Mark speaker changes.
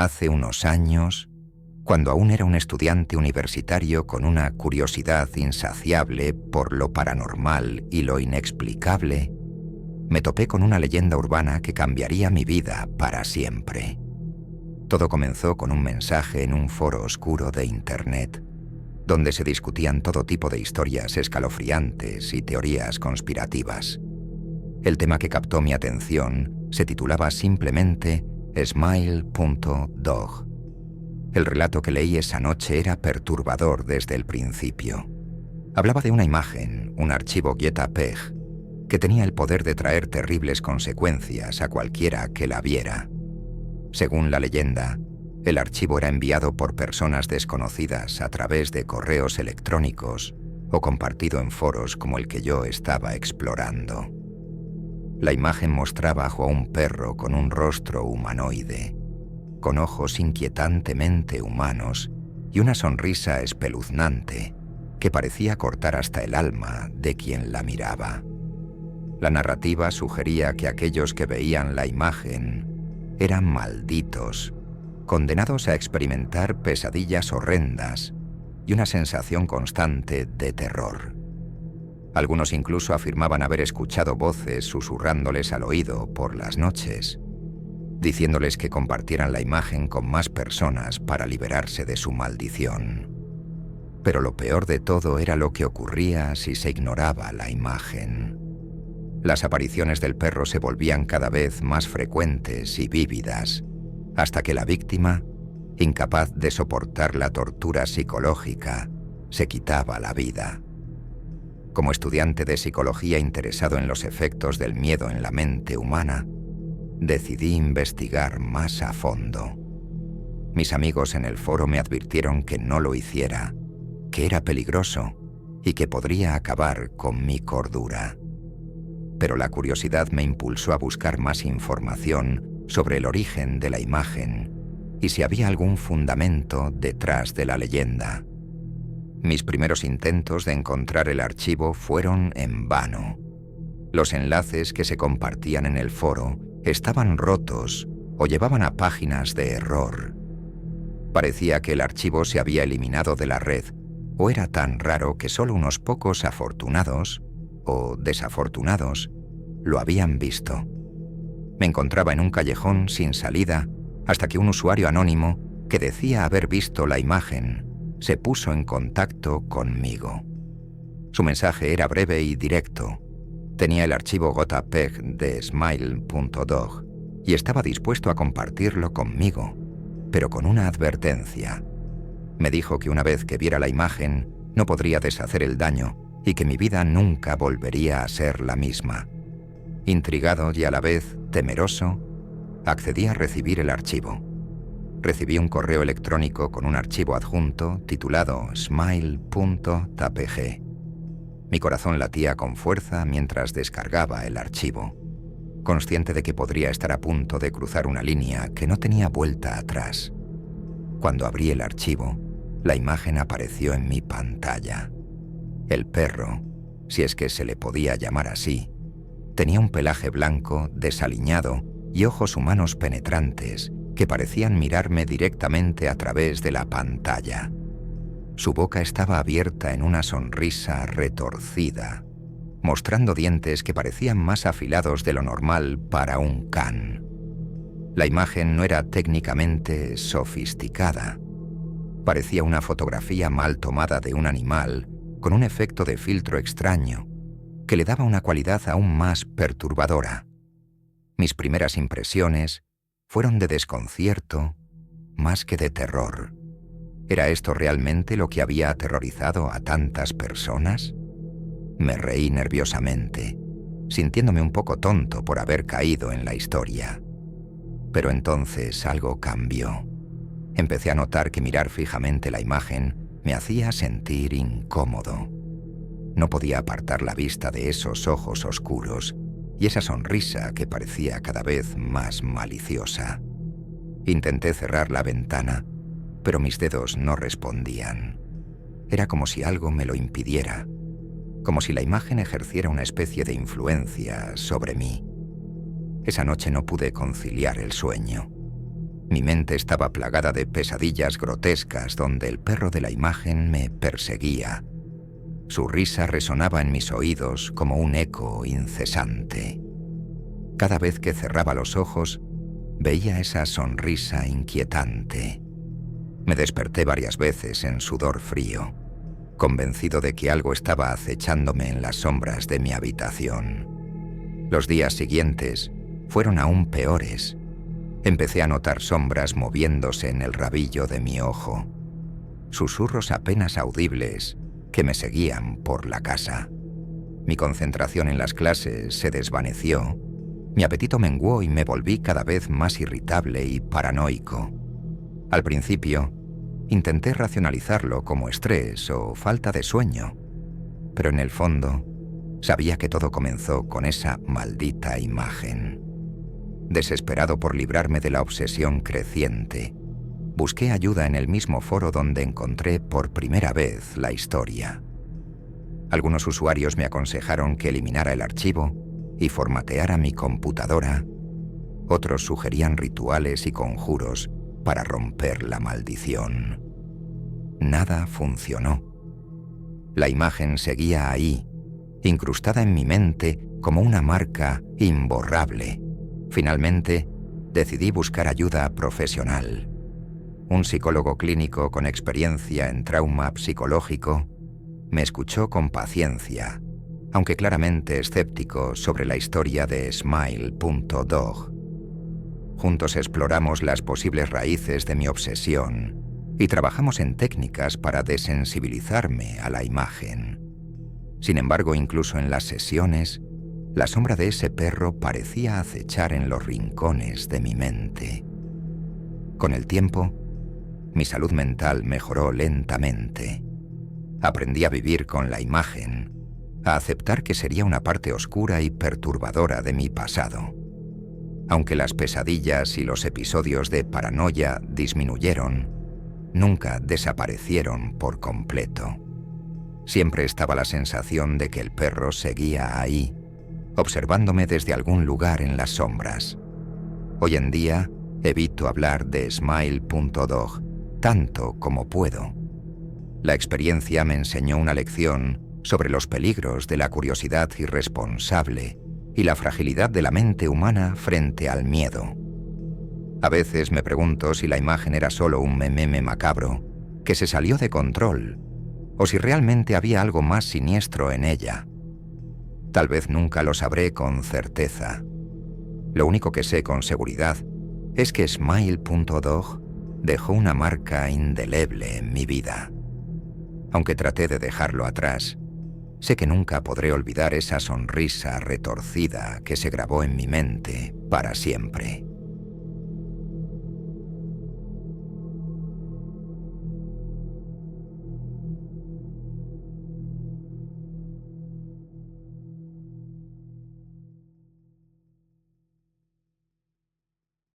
Speaker 1: Hace unos años, cuando aún era un estudiante universitario con una curiosidad insaciable por lo paranormal y lo inexplicable, me topé con una leyenda urbana que cambiaría mi vida para siempre. Todo comenzó con un mensaje en un foro oscuro de Internet, donde se discutían todo tipo de historias escalofriantes y teorías conspirativas. El tema que captó mi atención se titulaba simplemente Smile.dog. El relato que leí esa noche era perturbador desde el principio. Hablaba de una imagen, un archivo JPEG, que tenía el poder de traer terribles consecuencias a cualquiera que la viera. Según la leyenda, el archivo era enviado por personas desconocidas a través de correos electrónicos o compartido en foros como el que yo estaba explorando. La imagen mostraba a un perro con un rostro humanoide, con ojos inquietantemente humanos y una sonrisa espeluznante que parecía cortar hasta el alma de quien la miraba. La narrativa sugería que aquellos que veían la imagen eran malditos, condenados a experimentar pesadillas horrendas y una sensación constante de terror. Algunos incluso afirmaban haber escuchado voces susurrándoles al oído por las noches, diciéndoles que compartieran la imagen con más personas para liberarse de su maldición. Pero lo peor de todo era lo que ocurría si se ignoraba la imagen. Las apariciones del perro se volvían cada vez más frecuentes y vívidas, hasta que la víctima, incapaz de soportar la tortura psicológica, se quitaba la vida. Como estudiante de psicología interesado en los efectos del miedo en la mente humana, decidí investigar más a fondo. Mis amigos en el foro me advirtieron que no lo hiciera, que era peligroso y que podría acabar con mi cordura. Pero la curiosidad me impulsó a buscar más información sobre el origen de la imagen y si había algún fundamento detrás de la leyenda. Mis primeros intentos de encontrar el archivo fueron en vano. Los enlaces que se compartían en el foro estaban rotos o llevaban a páginas de error. Parecía que el archivo se había eliminado de la red o era tan raro que solo unos pocos afortunados o desafortunados lo habían visto. Me encontraba en un callejón sin salida hasta que un usuario anónimo que decía haber visto la imagen se puso en contacto conmigo. Su mensaje era breve y directo. Tenía el archivo JPEG de Smile.dog y estaba dispuesto a compartirlo conmigo, pero con una advertencia. Me dijo que una vez que viera la imagen no podría deshacer el daño y que mi vida nunca volvería a ser la misma. Intrigado y a la vez temeroso, accedí a recibir el archivo. Recibí un correo electrónico con un archivo adjunto titulado smile.tpg. Mi corazón latía con fuerza mientras descargaba el archivo, consciente de que podría estar a punto de cruzar una línea que no tenía vuelta atrás. Cuando abrí el archivo, la imagen apareció en mi pantalla. El perro, si es que se le podía llamar así, tenía un pelaje blanco, desaliñado y ojos humanos penetrantes que parecían mirarme directamente a través de la pantalla. Su boca estaba abierta en una sonrisa retorcida, mostrando dientes que parecían más afilados de lo normal para un can. La imagen no era técnicamente sofisticada. Parecía una fotografía mal tomada de un animal con un efecto de filtro extraño que le daba una cualidad aún más perturbadora. Mis primeras impresiones fueron de desconcierto más que de terror. ¿Era esto realmente lo que había aterrorizado a tantas personas? Me reí nerviosamente, sintiéndome un poco tonto por haber caído en la historia. Pero entonces algo cambió. Empecé a notar que mirar fijamente la imagen me hacía sentir incómodo. No podía apartar la vista de esos ojos oscuros y esa sonrisa que parecía cada vez más maliciosa. Intenté cerrar la ventana, pero mis dedos no respondían. Era como si algo me lo impidiera, como si la imagen ejerciera una especie de influencia sobre mí. Esa noche no pude conciliar el sueño. Mi mente estaba plagada de pesadillas grotescas donde el perro de la imagen me perseguía. Su risa resonaba en mis oídos como un eco incesante. Cada vez que cerraba los ojos, veía esa sonrisa inquietante. Me desperté varias veces en sudor frío, convencido de que algo estaba acechándome en las sombras de mi habitación. Los días siguientes fueron aún peores. Empecé a notar sombras moviéndose en el rabillo de mi ojo, susurros apenas audibles que me seguían por la casa. Mi concentración en las clases se desvaneció, mi apetito menguó y me volví cada vez más irritable y paranoico. Al principio, intenté racionalizarlo como estrés o falta de sueño, pero en el fondo, sabía que todo comenzó con esa maldita imagen. Desesperado por librarme de la obsesión creciente, busqué ayuda en el mismo foro donde encontré por primera vez la historia. Algunos usuarios me aconsejaron que eliminara el archivo y formateara mi computadora. Otros sugerían rituales y conjuros para romper la maldición. Nada funcionó. La imagen seguía ahí, incrustada en mi mente como una marca imborrable. Finalmente, decidí buscar ayuda profesional. Un psicólogo clínico con experiencia en trauma psicológico me escuchó con paciencia, aunque claramente escéptico sobre la historia de Smile.dog. Juntos exploramos las posibles raíces de mi obsesión y trabajamos en técnicas para desensibilizarme a la imagen. Sin embargo, incluso en las sesiones, la sombra de ese perro parecía acechar en los rincones de mi mente. Con el tiempo, mi salud mental mejoró lentamente. Aprendí a vivir con la imagen, a aceptar que sería una parte oscura y perturbadora de mi pasado. Aunque las pesadillas y los episodios de paranoia disminuyeron, nunca desaparecieron por completo. Siempre estaba la sensación de que el perro seguía ahí, observándome desde algún lugar en las sombras. Hoy en día, evito hablar de Smile.dog tanto como puedo. La experiencia me enseñó una lección sobre los peligros de la curiosidad irresponsable y la fragilidad de la mente humana frente al miedo. A veces me pregunto si la imagen era solo un meme macabro que se salió de control, o si realmente había algo más siniestro en ella. Tal vez nunca lo sabré con certeza. Lo único que sé con seguridad es que Smile.dog dejó una marca indeleble en mi vida. Aunque traté de dejarlo atrás, sé que nunca podré olvidar esa sonrisa retorcida que se grabó en mi mente para siempre.